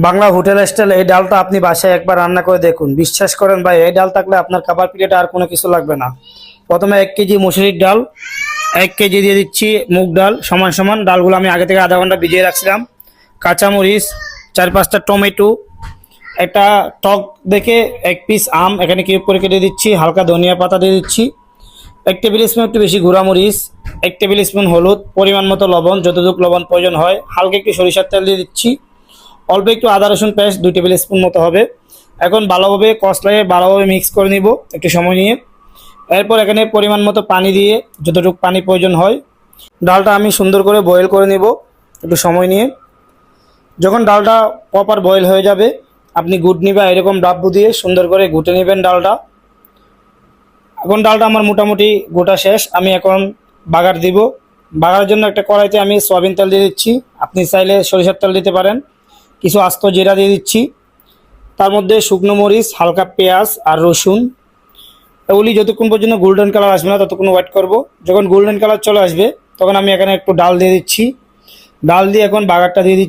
Bangla hotel style এই ডালটা আপনি বাসায় একবার রান্না করে দেখুন, বিশ্বাস করেন ভাই, এই ডাল থাকলে আপনার খাবার প্লেটে আর কোনো কিছু লাগবে না। প্রথমে 1 কেজি মুসুরির ডাল, 1 কেজি দিয়ে দিচ্ছি মুগ ডাল, সমান সমান। ডালগুলো আমি আগে থেকে আধা ঘন্টা ভিজিয়ে রাখছিলাম। কাঁচামরিচ, 4-5টা টমেটো, একটা টক দেখে 1 পিস আম এখানে কিউব করে কেটে দিচ্ছি, হালকা ধনিয়া পাতা দিয়ে দিচ্ছি, 1 টেবিল স্পুন একটু বেশি গুঁড়া মরিচ, 1 টেবিল স্পুন হলুদ, পরিমাণ মতো লবণ, যতটুকু লবণ প্রয়োজন হয়, হালকা একটু সরিষার তেল দিয়ে দিচ্ছি, অল্প একটু আদা রসুন পেস্ট 2 টেবিল স্পুন মতো হবে। এখন ভালোভাবে কষলায় ভালোভাবে মিক্স করে নিব একটু সময় নিয়ে। এরপর এখানে পরিমাণ মতো পানি দিয়ে যতটুকু পানি প্রয়োজন হয়, ডালটা আমি সুন্দর করে বয়েল করে নিব একটু সময় নিয়ে। যখন ডালটা প্রপার বয়েল হয়ে যাবে, আপনি ঘুটনি বা এরকম ডাব্বু দিয়ে সুন্দর করে ঘুটে নেবেন ডালটা। এখন ডালটা আমার মোটামুটি গোটা শেষ। আমি এখন বাগার দিব। বাগারের জন্য একটা কড়াইতে আমি সয়াবিন তেল দিয়ে দিচ্ছি, আপনি চাইলে সরিষার তেল দিতে পারেন। কিছু আস্ত জিরা দিয়ে দিচ্ছি, তার মধ্যে শুকনো মরিচ, হালকা পেঁয়াজ আর রসুন। এগুলি যতক্ষণ পর্যন্ত গোল্ডেন কালার আসবে না ততক্ষণ ওয়েট করব। যখন গোল্ডেন কালার চলে আসবে তখন আমি এখানে একটু ডাল দিয়ে দিচ্ছি। ডাল দিয়ে এখন বাগারটা দিয়ে দিচ্ছি।